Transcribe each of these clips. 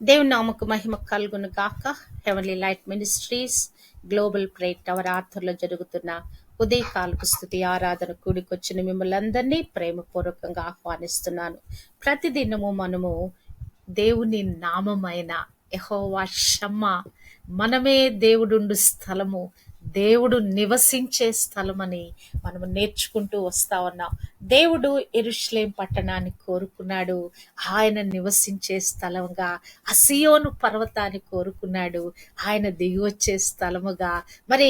దేవుని నామకు మహిమ కలుగును గాక. Heavenly light ministries global prayer tower ఆధ్వర్యంలో జరుగుతున్న ఉదయకాలపు స్తుతి ఆరాధన కూడికొచ్చిన మిమ్మల్ని అందరినీ ప్రేమపూర్వకంగా ఆహ్వానిస్తున్నాను. ప్రతిదినము మనము దేవుని నామమైన యెహోవా షమ్మా, మనమే దేవుడుండు స్థలము, దేవుడు నివసించే స్థలమని మనము నేర్చుకుంటూ వస్తా ఉన్నాం. దేవుడు యెరూషలేం పట్టణాన్ని కోరుకున్నాడు, ఆయన నివసించే స్థలంగా. ఆ సియోను పర్వతాన్ని కోరుకున్నాడు, ఆయన దిగి వచ్చే స్థలముగా. మరి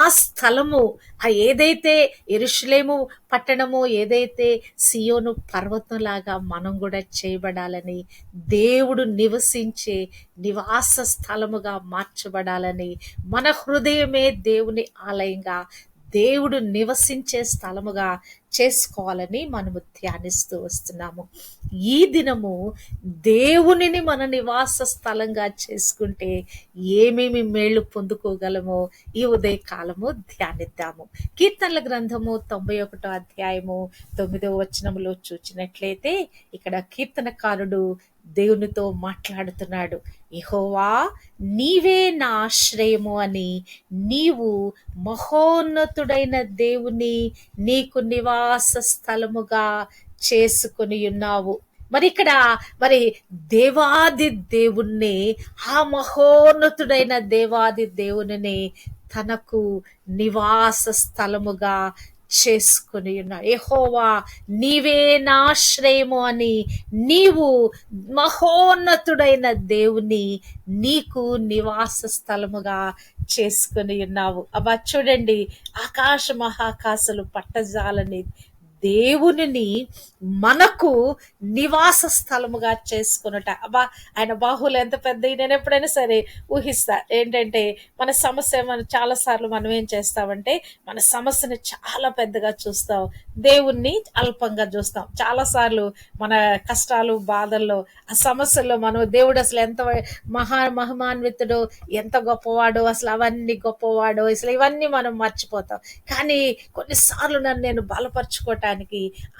ఆ స్థలము, ఆ ఏదైతే యెరూషలేము పట్టణము, ఏదైతే సియోను పర్వతం లాగా మనం కూడా చేయబడాలని, దేవుడు నివసించే నివాస స్థలముగా మార్చబడాలని, మన హృదయమే దేవుని ఆలయంగా, దేవుడు నివసించే స్థలముగా చేసుకోవాలని మనము ధ్యానిస్తూ వస్తున్నాము. ఈ దినము దేవునిని మన నివాస స్థలంగా చేసుకుంటే ఏమేమి మేళ్లు పొందుకోగలమో ఈ ఉదయ కాలము ధ్యానిద్దాము. కీర్తనల గ్రంథము 91 అధ్యాయము 9వ వచనములో చూచినట్లయితే ఇక్కడ కీర్తనకారుడు దేవునితో మాట్లాడుతున్నాడు. యెహోవా, నీవే నా ఆశ్రయము అని, నీవు మహోన్నతుడైన దేవుని నీకు నివాస స్థలముగా చేసుకొని ఉన్నావు. మరి ఇక్కడ మరి దేవాది దేవుణ్ణి, ఆ మహోన్నతుడైన దేవాది దేవుని తనకు నివాస స్థలముగా చేసుకుని ఉన్నాడు. యెహోవా, నీవే నా ఆశ్రయము అని, నీవు మహోన్నతుడైన దేవుని నీకు నివాస స్థలముగా చేసుకుని ఉన్నావు. అబ్బా చూడండి, ఆకాశ మహాకాశాలు పట్టజాలని దేవునిని మనకు నివాస స్థలముగా చేసుకున్నట. అబ్బా, ఆయన బాహువులు ఎంత పెద్దవి. నేను ఎప్పుడైనా సరే ఊహిస్తా ఏంటంటే, మన సమస్య చాలా సార్లు మనం ఏం చేస్తామంటే, మన సమస్యని చాలా పెద్దగా చూస్తాం, దేవుణ్ణి అల్పంగా చూస్తాం. చాలా సార్లు మన కష్టాలు బాధల్లో ఆ సమస్యల్లో మనం దేవుడు అసలు ఎంత మహిమాన్వితుడో, ఎంత గొప్పవాడో, అసలు అవన్నీ గొప్పవాడో, అసలు ఇవన్నీ మనం మర్చిపోతాం. కానీ కొన్నిసార్లు నేను బలపరచుకోవటానికి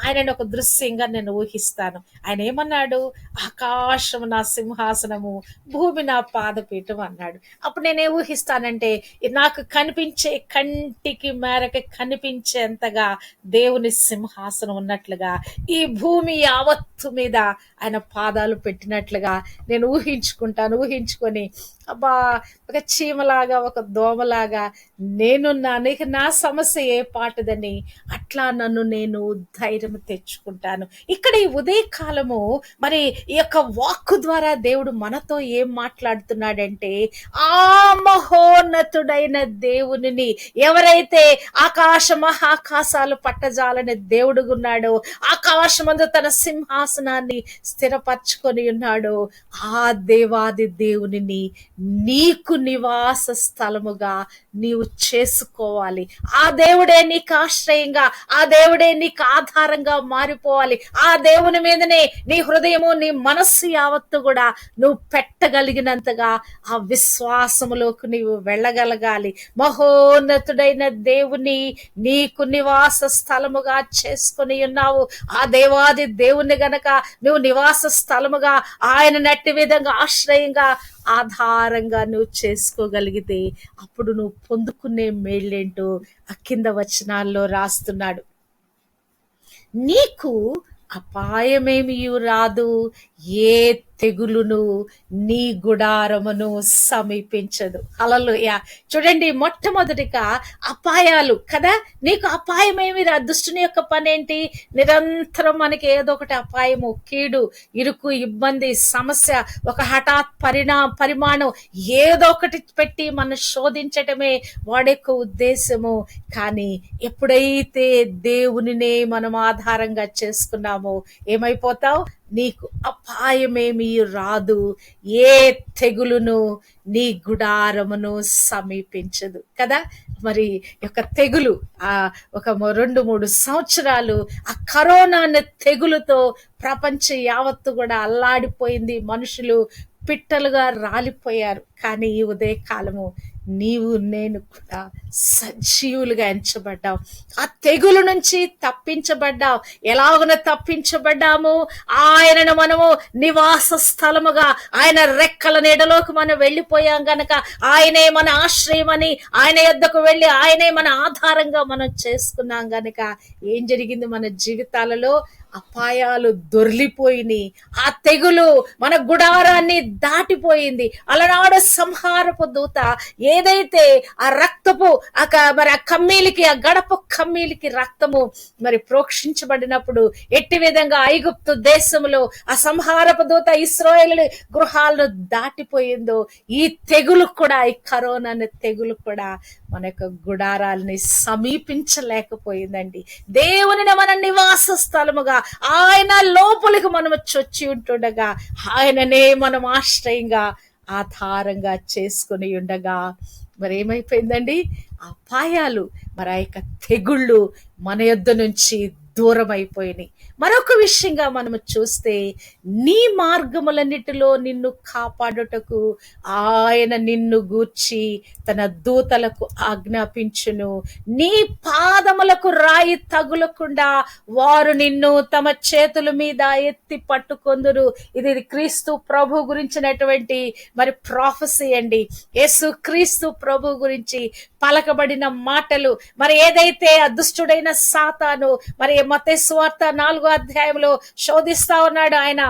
ఆయనను ఒక దృశ్యంగా నేను ఊహిస్తాను. ఆయన ఏమన్నాడు? ఆకాశము నా సింహాసనము, భూమి నా పాదపీఠం అన్నాడు. అప్పుడు నేనే ఊహిస్తానంటే, నాకు కనిపించే, కంటికి మేరకు కనిపించేంతగా దేవుని సింహాసనం ఉన్నట్లుగా, ఈ భూమి యావత్తు మీద ఆయన పాదాలు పెట్టినట్లుగా నేను ఊహించుకొని అబ్బా, ఒక చీమలాగా, ఒక దోమలాగా నేనున్నాను, ఇక నా సమస్య ఏ పాటుదని అట్లా నన్ను నేను ధైర్యం తెచ్చుకుంటాను. ఇక్కడ ఈ ఉదయకాలము మరి ఈ యొక్క వాక్కు ద్వారా దేవుడు మనతో ఏం మాట్లాడుతున్నాడంటే, ఆ మహోన్నతుడైన దేవునిని, ఎవరైతే ఆకాశ మహాకాశాలు పట్టజాలని దేవుడుగున్నాడో, ఆకాశమందు తన సింహాసనాన్ని స్థిరపరచుకొని ఉన్నాడో, ఆ దేవాది దేవునిని నీకు నివాస స్థలముగా నీవు చేసుకోవాలి. ఆ దేవుడే నీకు ఆశ్రయంగా, ఆ దేవుడే నీకు ఆధారంగా మారిపోవాలి. ఆ దేవుని మీదనే నీ హృదయము, నీ మనస్సు యావత్తు కూడా నువ్వు పెట్టగలిగినంతగా ఆ విశ్వాసములోకి నీవు వెళ్ళగలగాలి. మహోన్నతుడైన దేవుని నీకు నివాస స్థలముగా చేసుకుని ఉన్నావు. ఆ దేవాది దేవుని గనక నువ్వు నివాస స్థలముగా, ఆయన నట్టి విధంగా ఆశ్రయంగా, ఆధారంగా నువ్వు చేసుకోగలిగితే అప్పుడు నువ్వు పొందుకునే మేళ్ళేంటో ఆ కింద వచనాల్లో రాస్తున్నాడు. నీకు అపాయమేమి రాదు, ఏ తెగులును నీ గుడారమును సమీపించదు. హల్లెలూయా. చూడండి, మొట్టమొదటిగా అపాయాలు కదా. నీకు అపాయమేమి రా. దుష్టుని యొక్క పని ఏంటి? నిరంతరం మనకి ఏదో ఒకటి అపాయము, కీడు, ఇరుకు, ఇబ్బంది, సమస్య, ఒక హఠాత్ పరిమాణం ఏదో ఒకటి పెట్టి మనం శోధించటమే వాడి యొక్క ఉద్దేశము. కానీ ఎప్పుడైతే దేవునినే మనం ఆధారంగా చేసుకున్నామో ఏమైపోతావు? నీకు అపాయమేమీ రాదు, ఏ తెగులును నీ గుడారమును సమీపించదు కదా. మరి యొక్క తెగులు ఒక 2-3 సంవత్సరాలు ఆ కరోనా అనే తెగులుతో ప్రపంచం యావత్తు కూడా అల్లాడిపోయింది. మనుషులు పిట్టలుగా రాలిపోయారు. కానీ ఈ ఉదయ కాలము నీవు నేను కూడా సజీవులుగా ఎంచబడ్డాం. ఆ తెగులు నుంచి తప్పించబడ్డాం. ఎలాగున తప్పించబడ్డాము? ఆయనను మనము నివాస స్థలముగా, ఆయన రెక్కల నీడలోకి మనం వెళ్ళిపోయాం గనక ఆయనే మన ఆశ్రయమని ఆయన యొద్దకు వెళ్ళి ఆయనే మన ఆధారంగా మనం చేసుకున్నాం గనక ఏం జరిగింది? మన జీవితాలలో అపాయాలు దొర్లిపోయినాయి. ఆ తెగులు మన గుడారాన్ని దాటిపోయింది. అలనాడు సంహారపు దూత ఏదైతే ఆ రక్తపు మరి ఆ కమ్మీలికి, ఆ గడప కమ్మీలికి రక్తము మరి ప్రోక్షించబడినప్పుడు ఎట్టి విధంగా ఐగుప్తు దేశంలో ఆ సంహారపు దూత ఇశ్రాయేలు గృహాలను దాటిపోయిందో, ఈ తెగులు కూడా, ఈ కరోనా అనే తెగులు కూడా మన యొక్క గుడారాలని సమీపించలేకపోయిందండి. దేవుని మన నివాస స్థలముగా ఆయన లోపలికి మనము చొచ్చి ఉంటుండగా ఆయననే మనం ఆశ్రయంగా ఆధారంగా చేసుకుని ఉండగా మరి ఏమైపోయిందండి? అపాయాలు, మరి ఆ యొక్క తెగుళ్ళు మన యొద్ద నుంచి దూరం అయిపోయినాయి. మరొక విషయంగా మనము చూస్తే, నీ మార్గములన్నిటిలో నిన్ను కాపాడుటకు ఆయన నిన్ను గూర్చి తన దూతలకు ఆజ్ఞాపించును. నీ పాదములకు రాయి తగులకుండా వారు నిన్ను తమ చేతుల మీద ఎత్తి పట్టుకొందురు. ఇది క్రీస్తు ప్రభు గురించినటువంటి మరి ప్రాఫెసీ అండి. యేసు క్రీస్తు ప్రభు గురించి పలకబడిన మాటలు. మరి ఏదైతే అదుష్టుడైన సాతాను మరి మత్తయి సువార్త 4వ అధ్యాయంలో శోధిస్తా ఉన్నాడు, ఆయన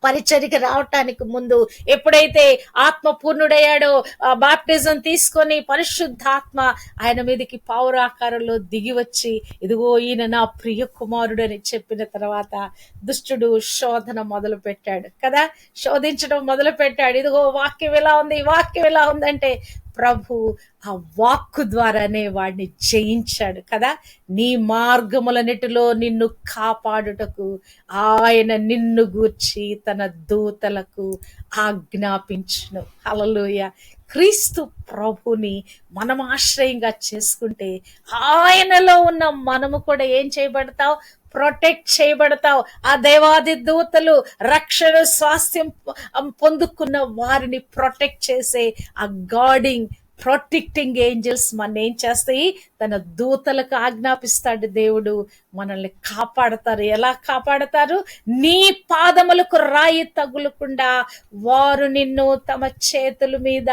పరిచర్యకి రావటానికి ముందు ఎప్పుడైతే ఆత్మ పూర్ణుడయ్యాడో, బాప్టిజం తీసుకొని పరిశుద్ధాత్మ ఆయన మీదకి పౌరాకారంలో దిగి వచ్చి, ఇదిగో ఈయన నా ప్రియ కుమారుడు అని చెప్పిన తర్వాత దుష్టుడు శోధన మొదలు పెట్టాడు కదా, శోధించడం మొదలు పెట్టాడు. ఇదిగో వాక్యం ఎలా ఉంది, వాక్యం ఎలా ఉందంటే ప్రభు ఆ వాక్కు ద్వారానే వాడిని జయించాడు కదా. నీ మార్గములన్నిటిలో నిన్ను కాపాడుటకు ఆయన నిన్ను గూర్చి తన దూతలకు ఆజ్ఞాపించును. హల్లెలూయా. క్రీస్తు ప్రభుని మనం ఆశ్రయంగా చేసుకుంటే ఆయనలో ఉన్న మనము కూడా ఏం చేయబడతాం? ప్రొటెక్ట్ చేయబడతావు. ఆ దేవాది దూతలు రక్షణ స్వాస్థ్యం పొందుకున్న వారిని ప్రొటెక్ట్ చేసే ఆ గార్డింగ్ ప్రొటెక్టింగ్ ఏంజల్స్ మన ఏం చేస్తాయి? తన దూతలకు ఆజ్ఞాపిస్తాడు దేవుడు, మనల్ని కాపాడతారు. ఎలా కాపాడతారు? నీ పాదములకు రాయి తగులకుండా వారు నిన్ను తమ చేతుల మీద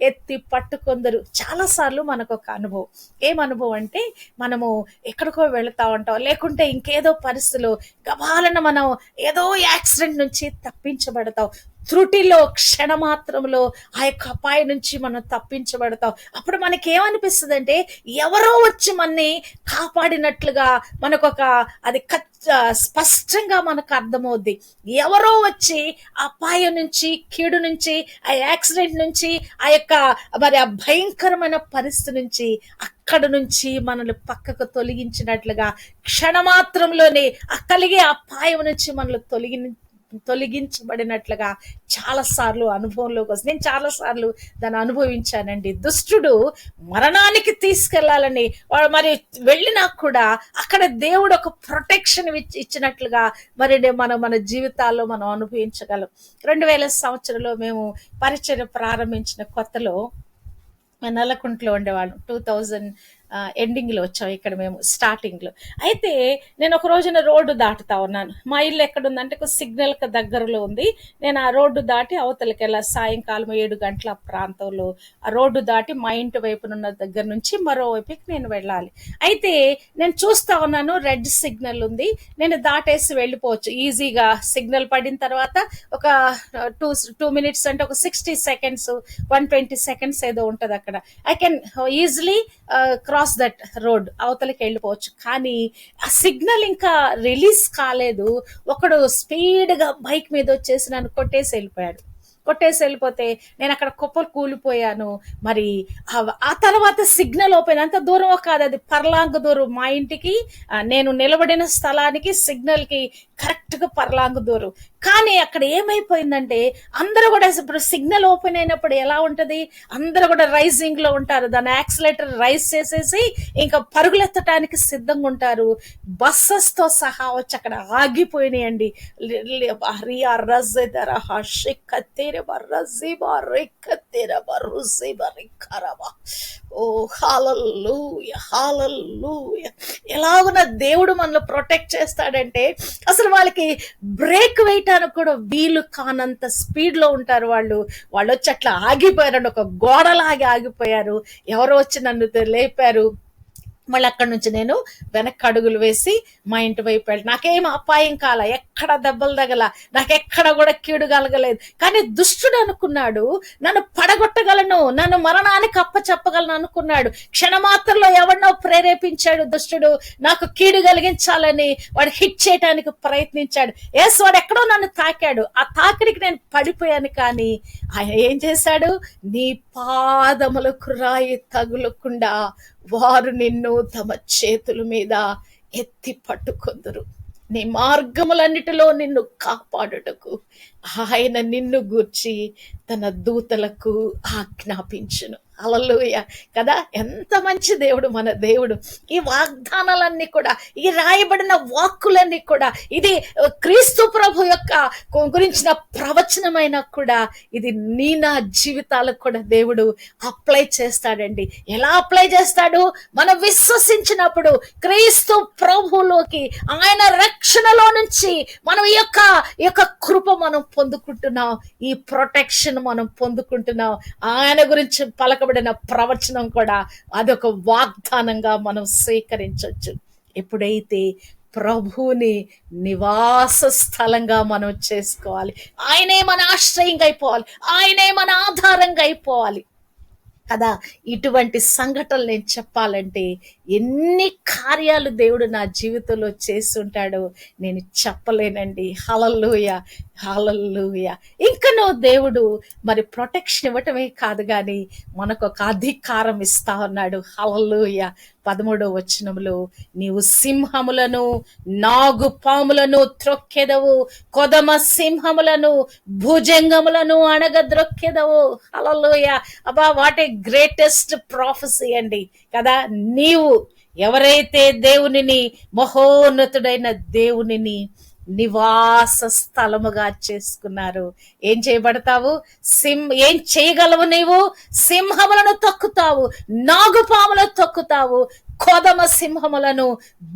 ఎత్తి పట్టుకొందరు. చాలాసార్లు మనకు ఒక అనుభవం. ఏం అనుభవం అంటే, మనము ఎక్కడికో వెళుతా ఉంటాం, లేకుంటే ఇంకేదో పరిస్థితిలో గబాలన మనం ఏదో యాక్సిడెంట్ నుంచి తప్పించబడతాం. త్రుటిలో, క్షణమాత్రంలో ఆ యొక్క అపాయం నుంచి మనం తప్పించబడతాం. అప్పుడు మనకేమనిపిస్తుంది అంటే, ఎవరో వచ్చి మనని కాపాడినట్లుగా మనకొక అది స్పష్టంగా మనకు అర్థమవుద్ది. ఎవరో వచ్చి అపాయం నుంచి, కీడు నుంచి, ఆ యాక్సిడెంట్ నుంచి, ఆ యొక్క మరి ఆ భయంకరమైన పరిస్థితి నుంచి, అక్కడ నుంచి మనల్ని పక్కకు తొలగించినట్లుగా క్షణమాత్రంలోనే ఆ కలిగే అపాయం నుంచి మనల్ని తొలగించబడినట్లుగా చాలా సార్లు అనుభవంలోకి వస్తుంది. నేను చాలా సార్లు దాన్ని అనుభవించానండి. దుష్టుడు మరణానికి తీసుకెళ్లాలని వాడు మరి వెళ్ళినా కూడా అక్కడ దేవుడు ఒక ప్రొటెక్షన్ ఇచ్చినట్లుగా మరి మన జీవితాల్లో మనం అనుభవించగలం. 2000 సంవత్సరంలో మేము పరిచర్య ప్రారంభించిన కొత్తలో నల్లకుంటలో ఉండేవాళ్ళం. 2000 ఎండింగ్లో వచ్చాం ఇక్కడ మేము, స్టార్టింగ్లో. అయితే నేను ఒక రోజున రోడ్డు దాటుతా ఉన్నాను. మా ఇల్లు ఎక్కడుందంటే ఒక సిగ్నల్కి దగ్గరలో ఉంది. నేను ఆ రోడ్డు దాటి అవతలకి వెళ్ళా. సాయంకాలం 7 గంటల ప్రాంతంలో ఆ రోడ్డు దాటి మా ఇంటి వైపునున్న దగ్గర నుంచి మరోవైపుకి నేను వెళ్ళాలి. అయితే నేను చూస్తా ఉన్నాను, రెడ్ సిగ్నల్ ఉంది, నేను దాటేసి వెళ్ళిపోవచ్చు ఈజీగా. సిగ్నల్ పడిన తర్వాత ఒక 2 మినిట్స్ అంటే ఒక 60 సెకండ్స్ 120 సెకండ్స్ ఏదో ఉంటుంది అక్కడ. I can easily cross that road, అవతలకి వెళ్ళిపోవచ్చు. కానీ ఆ సిగ్నల్ ఇంకా రిలీజ్ కాలేదు. ఒకడు స్పీడ్గా బైక్ మీద వచ్చేసి నన్ను కొట్టేసి వెళ్ళిపోతే నేను అక్కడ కుప్పలు కూలిపోయాను. మరి ఆ తర్వాత సిగ్నల్ ఓపెన్, అంత దూరం కాదు, అది పర్లాంగ దూరం. మా ఇంటికి నేను నిలబడిన స్థలానికి సిగ్నల్కి కరెక్ట్గా పర్లాంగ దూరం. కానీ అక్కడ ఏమైపోయిందంటే, అందరూ కూడా ఇప్పుడు సిగ్నల్ ఓపెన్ అయినప్పుడు ఎలా ఉంటుంది, అందరూ కూడా రైజింగ్ లో ఉంటారు. దాని యాక్సిలేటర్ రైజ్ చేసేసి ఇంకా పరుగులెత్తడానికి సిద్ధంగా ఉంటారు. బస్సెస్ తో సహా వచ్చి అక్కడ ఆగిపోయినాయండి. ఓ హల్లెలూయా, హల్లెలూయా. ఎలాగున దేవుడు మనల్ని ప్రొటెక్ట్ చేస్తాడంటే అసలు వాళ్ళకి బ్రేక్ వేయటానికి కూడా వీలు కానంత స్పీడ్ లో ఉంటారు వాళ్ళు. వాళ్ళు వచ్చి అట్లా ఆగిపోయారండి, ఒక గోడలాగి ఆగిపోయారు. ఎవరో వచ్చి నన్ను లేపారు. మళ్ళీ అక్కడి నుంచి నేను వెనక్కి అడుగులు వేసి మా ఇంటి వైపు వెళ్ళి నాకేం అపాయం కాల, ఎక్కడ దెబ్బలు తగల, నాకెక్కడ కూడా కీడు కలగలేదు. కానీ దుష్టుడు అనుకున్నాడు నన్ను పడగొట్టగలను, నన్ను మరణానికి అప్పచెప్పగలను అనుకున్నాడు. క్షణమాత్రంలో ఎవరినో ప్రేరేపించాడు దుష్టుడు నాకు కీడు కలిగించాలని. వాడు హిట్ చేయడానికి ప్రయత్నించాడు. ఎస్, వాడు ఎక్కడో నన్ను తాకాడు, ఆ తాకిడికి నేను పడిపోయాను. కానీ ఆయన ఏం చేశాడు, నీ పాదములకు రాయి తగులకుండా వారు నిన్ను తమ చేతుల మీద ఎత్తి పట్టుకొందురు. నీ మార్గములన్నిటిలో నిన్ను కాపాడుటకు ఆయన నిన్ను గూర్చి తన దూతలకు ఆజ్ఞాపించును. హల్లెలూయా కదా, ఎంత మంచి దేవుడు మన దేవుడు. ఈ వాగ్దానాలన్నీ కూడా, ఈ రాయబడిన వాక్కులన్నీ కూడా, ఇది క్రీస్తు ప్రభు యొక్క గురించిన ప్రవచనమైనా కూడా ఇది నీ నా జీవితాలకు కూడా దేవుడు అప్లై చేస్తాడండి. ఎలా అప్లై చేస్తాడు? మనం విశ్వసించినప్పుడు క్రీస్తు ప్రభులోకి, ఆయన రక్షణలో నుంచి మనం ఈ యొక్క కృప మనం పొందుకుంటున్నాం, ఈ ప్రొటెక్షన్ మనం పొందుకుంటున్నాం. ఆయన గురించి పలకబడిన ప్రవచనం కూడా అదొక వాగ్దానంగా మనం స్వీకరించవచ్చు. ఎప్పుడైతే ప్రభువుని నివాస స్థలంగా మనం చేసుకోవాలి, ఆయనే మన ఆశ్రయంగా అయిపోవాలి, ఆయనే మన ఆధారంగా అయిపోవాలి కదా. ఇటువంటి సంఘటనలు నేను చెప్పాలంటే ఎన్ని కార్యాలు దేవుడు నా జీవితంలో చేస్తుంటాడో నేను చెప్పలేనండి. హల్లెలూయా, హల్లెలూయా. ఇంకనో దేవుడు మరి ప్రొటెక్షన్ ఇవ్వటమే కాదు కానీ మనకు ఒక అధికారం ఇస్తా ఉన్నాడు. హల్లెలూయా. 13వ వచనంలో నీవు సింహములను నాగు పాములను త్రొక్కెదవు, కొదమ సింహములను భుజంగములను అణగద్రొక్కెదవు. హల్లెలూయా. అబ్బా, వాట్ ఏ గ్రేటెస్ట్ ప్రాఫెసీ అండి కదా. నీవు ఎవరైతే దేవునిని, మహోన్నతుడైన దేవునిని నివాస స్థలముగా చేసుకున్నారు, ఏం చేయబడతావు? ఏం చేయగలవు? నీవు సింహములను తొక్కుతావు, నాగుపాములను తొక్కుతావు, కొదమ సింహములను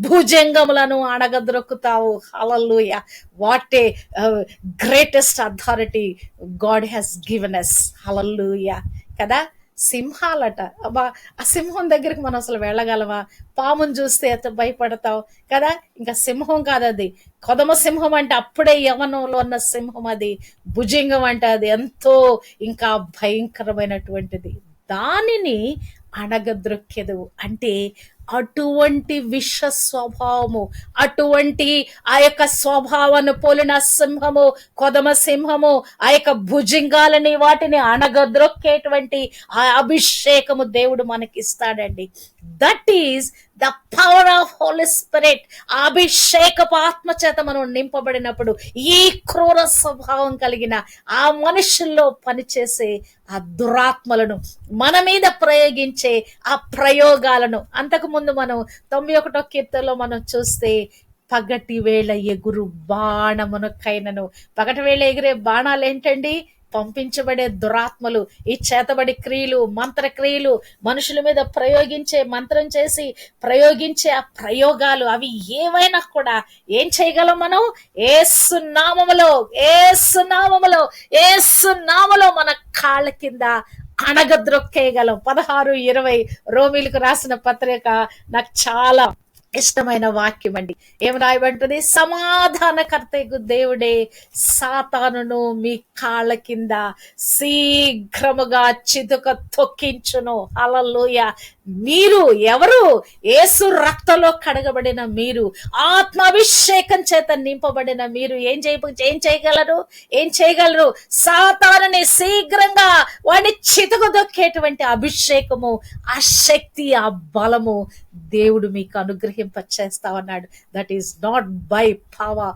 భుజంగములను అణగద్రొక్కుతావు. Hallelujah. What a greatest authority God has given us. Hallelujah కదా. సింహాలట, అబ్బా, ఆ సింహం దగ్గరికి మనం అసలు వెళ్ళగలవా? పామును చూస్తే ఎంత భయపడతావు కదా. ఇంకా సింహం కాదు అది, కొదమ సింహం అంటే అప్పుడే యవనంలో ఉన్న సింహం అది. భుజంగం అంటే అది ఎంతో ఇంకా భయంకరమైనటువంటిది. దానిని అణగద్రొక్కెదు అంటే అటువంటి విష స్వభావము, అటువంటి ఆ యొక్క స్వభావాన్ని పోలిన సింహము, కొదమ సింహము, ఆ యొక్క భుజంగాలని వాటిని అణగద్రొక్కేటువంటి ఆ అభిషేకము దేవుడు మనకి ఇస్తాడండి. That is the power of Holy Spirit. ఆ అభిషేకపు ఆత్మ చేత మనం నింపబడినప్పుడు ఈ క్రూర స్వభావం కలిగిన ఆ మనుషుల్లో పనిచేసే ఆ దురాత్మలను, మన మీద ప్రయోగించే ఆ ప్రయోగాలను, అంతకు ముందు మనం 91వ కీర్తనలో మనం చూస్తే పగటి వేళ ఎగురు బాణమునకైనను. పగటి వేళ ఎగిరే బాణాలు ఏంటండి? పంపించబడే దురాత్మలు, ఈ చేతబడి క్రియలు, మంత్ర క్రియలు, మనుషుల మీద ప్రయోగించే, మంత్రం చేసి ప్రయోగించే ఆ ప్రయోగాలు, అవి ఏవైనా కూడా ఏం చేయగలం మనం? యేసు నామములో, యేసు నామములో, యేసు నామములో మన కాళ్ళ కింద అణగద్రొక్కేయగలం. 16:20 రోమీలకు రాసిన పత్రిక నాకు చాలా ఇష్టమైన వాక్యం అండి. ఏం రాయబడుతుంది? సమాధానకర్తకు దేవుడే సాతానును మీ కాళ్ళ కింద శీఘ్రముగా చితుక తొక్కించును. హల్లెలూయా. మీరు ఎవరు? యేసు రక్తంలో కడగబడిన మీరు, ఆత్మాభిషేకం చేత నింపబడిన మీరు ఏం చేయగలరు? ఏం చేయగలరు? సాతానుని శీఘ్రంగా వాడిని చితుక దొక్కేటువంటి అభిషేకము, ఆ శక్తి, ఆ బలము దేవుడు మీకు అనుగ్రహింపచేస్తా ఉన్నాడు. That is not by power,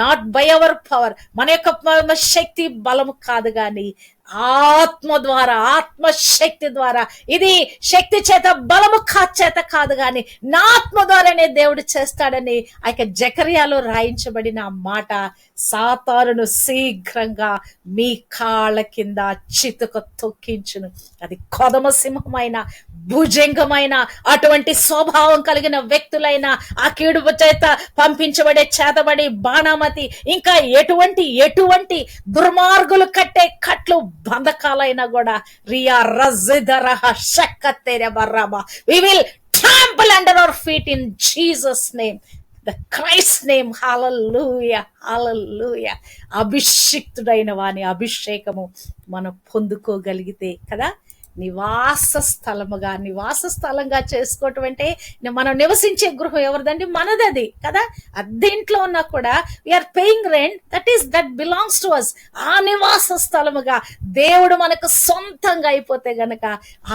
not by our power, మన యొక్క శక్తి బలము కాదు, కానీ ఆత్మ ద్వారా, ఆత్మశక్తి ద్వారా. ఇది శక్తి చేత బలము చేత కాదు గాని నా ఆత్మ ద్వారానే దేవుడు చేస్తాడని ఆ యొక్క జకర్యాలో రాయించబడిన ఆ మాట సాతానును శీఘ్రంగా మీ కాళ్ళ కింద చితుక తొక్కించును. అది కొదమ సింహమైన, భుజంగమైన, అటువంటి స్వభావం కలిగిన వ్యక్తులైన, ఆ కీడు చేత పంపించబడే చేతబడి బాణామతి, ఇంకా ఎటువంటి దుర్మార్గులు కట్టే కట్లు బంధకాలైనా కూడా రియా రజిదరహ షక్కతెర బర్రబా we will trample under our feet in Jesus name, the Christ name. Hallelujah, hallelujah. అభిషిక్తుడైన వాని అభిషేకము మనం పొందుకోగలిగితే కదా నివాస స్థలంగా చేసుకోవటం అంటే మనం నివసించే గృహం ఎవరిదండి? మనదది కదా. అద్దెంట్లో ఉన్నా కూడా we are paying rent, that belongs to us. ఆ నివాస స్థలముగా దేవుడు మనకు సొంతంగా అయిపోతే గనక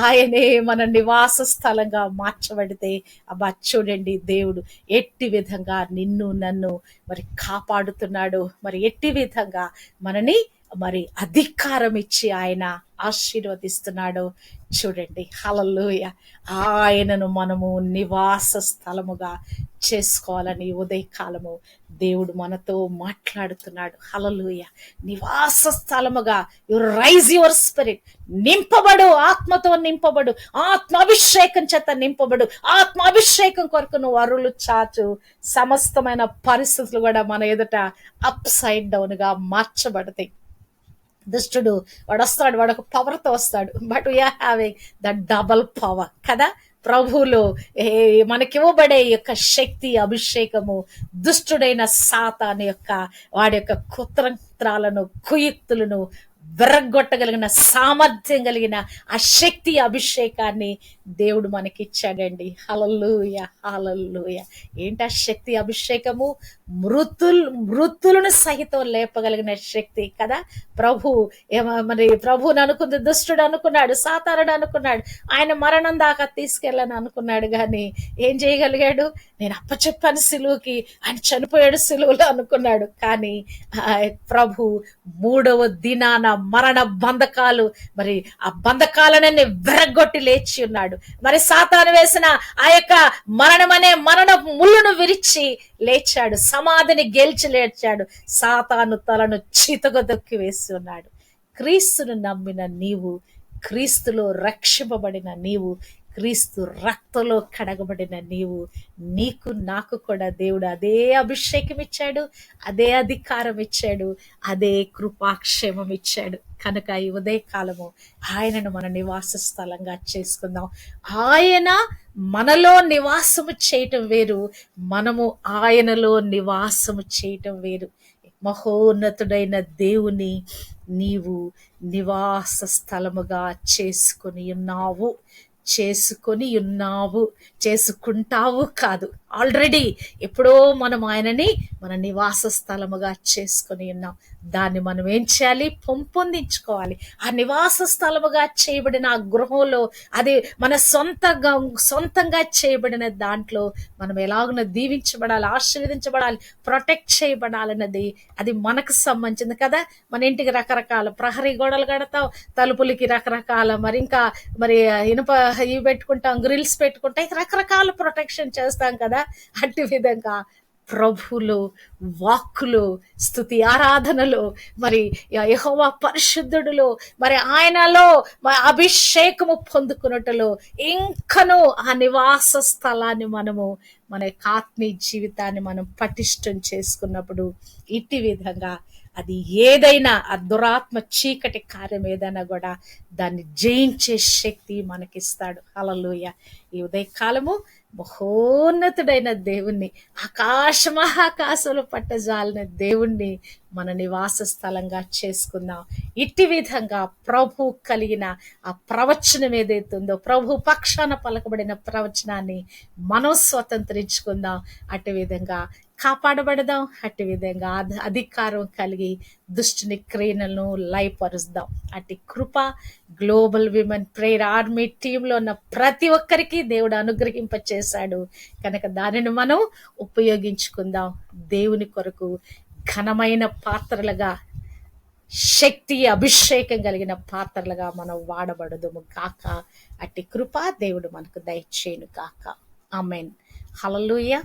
ఆయనే మన నివాస స్థలంగా మార్చబడితే అబ్బా చూడండి, దేవుడు ఎట్టి విధంగా నిన్ను నన్ను మరి కాపాడుతున్నాడు, మరి ఎట్టి విధంగా మనని మరి అధికారం ఇచ్చి ఆయన ఆశీర్వదిస్తున్నాడు చూడండి. హల్లెలూయా. ఆయనను మనము నివాస స్థలముగా చేసుకోవాలని ఉదయకాలము దేవుడు మనతో మాట్లాడుతున్నాడు. హల్లెలూయా. నివాస స్థలముగా రైజ్ యువర్ స్పిరిట్, నింపబడు, ఆత్మతో నింపబడు, ఆత్మాభిషేకం చేత నింపబడు. ఆత్మాభిషేకం కొరకు నువ్వు అరులు చాచు. సమస్తమైన పరిస్థితులు కూడా మన ఎదుట అప్ సైడ్ డౌన్ గా మార్చబడతాయి. దుష్టుడు వాడు వస్తాడు, వాడు ఒక పవర్తో వస్తాడు, but we are having the double power కదా. ప్రభువులో మనకివ్వబడే యొక్క శక్తి, అభిషేకము దుష్టుడైన సాతాను యొక్క వాడి యొక్క కుతంత్రాలను, కుయుక్తులను విరగొట్టగలిగిన సామర్థ్యం కలిగిన ఆ శక్తి, అభిషేకాన్ని దేవుడు మనకిచ్చాడండి. హల్లెలూయా, హల్లెలూయా. ఏంటి ఆ శక్తి, అభిషేకము? మృతులను సహితం లేపగలిగిన శక్తి కదా. మరి ప్రభువుని అనుకుంది, దుష్టుడు అనుకున్నాడు, సాతానుడు అనుకున్నాడు, ఆయన మరణం దాకా తీసుకెళ్ళని అనుకున్నాడు, కానీ ఏం చేయగలిగాడు? నేను అప్పచెప్పాను సిలువకి, ఆయన చనిపోయాడు సిలువలో అనుకున్నాడు. కానీ ప్రభు మూడవ దినాన మరణ బంధకాలు, మరి ఆ బంధకాలనన్నీ విరగొట్టి లేచి ఉన్నాడు. మరి సాతాను వేసిన ఆ యొక్క మరణ ముళ్ళును విరిచి లేచాడు, సమాధిని గెలిచి లేచాడు, సాతాను తలను చితక దొక్కి వేసి ఉన్నాడు. క్రీస్తును నమ్మిన నీవు, క్రీస్తులో రక్షింపబడిన నీవు, క్రీస్తు రక్తంలో కడగబడిన నీవు, నీకు నాకు కూడా దేవుడు అదే అభిషేకం ఇచ్చాడు, అదే అధికారం ఇచ్చాడు, అదే కృపాక్షేమం ఇచ్చాడు. కనుక ఈ ఉదయకాలము ఆయనను మన నివాస స్థలంగా చేసుకుందాం. ఆయన మనలో నివాసము చేయటం వేరు, మనము ఆయనలో నివాసము చేయటం వేరు. మహోన్నతుడైన దేవుని నీవు నివాస స్థలముగా చేసుకుంటావు కాదు, ఆల్రెడీ ఎప్పుడో మనం ఆయనని మన నివాస స్థలముగా చేసుకొని ఉన్నాం. దాన్ని మనం ఏం చేయాలి? పెంపొందించుకోవాలి. ఆ నివాస స్థలముగా చేయబడిన ఆ గృహంలో, అది మన సొంతంగా చేయబడిన దాంట్లో మనం ఎలాగున దీవించబడాలి, ఆశీర్వదించబడాలి, ప్రొటెక్ట్ చేయబడాలన్నది అది మనకు సంబంధించింది కదా. మన ఇంటికి రకరకాల ప్రహరీ గోడలు కడతాం, తలుపులకి రకరకాల మరి ఇనుప ఇవి పెట్టుకుంటాం, గ్రిల్స్ పెట్టుకుంటాం, రకరకాల ప్రొటెక్షన్ చేస్తాం కదా. అట్టి విధంగా ప్రభువులో, వాక్కులో, స్తుతి ఆరాధనలో, మరి యెహోవా పరిశుద్ధుడులో, మరి ఆయనలో అభిషేకము పొందుకున్నట్టులో ఇంకను ఆ నివాస స్థలాన్ని మనము మన ఆత్మీయ జీవితాన్ని మనం పటిష్టం చేసుకున్నప్పుడు ఇట్టి విధంగా అది ఏదైనా, ఆ దురాత్మ చీకటి కార్యం ఏదైనా కూడా దాన్ని జయించే శక్తి మనకిస్తాడు. హల్లెలూయా. ఈ ఉదయకాలము మహోన్నతుడైన దేవుణ్ణి, మహాకాశంలో పట్టజాలిన దేవుణ్ణి మన నివాస స్థలంగా చేసుకుందాం. ఇట్టి విధంగా ప్రభు కలిగిన ఆ ప్రవచనం ఏదైతే ఉందో, ప్రభు పక్షాన పలకబడిన ప్రవచనాన్ని మనం స్వతంత్రించుకుందాం. అట్టి విధంగా కాపాడబడదాం. అట్టి విధంగా అధికారం కలిగి దుష్టుని క్రియలను లయపరుస్తాం. అట్టి కృప గ్లోబల్ విమెన్ ప్రేయర్ ఆర్మీ టీంలో ఉన్న ప్రతి ఒక్కరికి దేవుడు అనుగ్రహింప చేశాడు. కనుక దానిని మనం ఉపయోగించుకుందాం. దేవుని కొరకు ఘనమైన పాత్రలుగా శక్తి అభిషేకం కలిగిన పాత్రలుగా మనం వాడబడదుము కాక. అట్టి కృప దేవుడు మనకు దయచేయును కాక. ఆమేన్. హల్లెలూయా.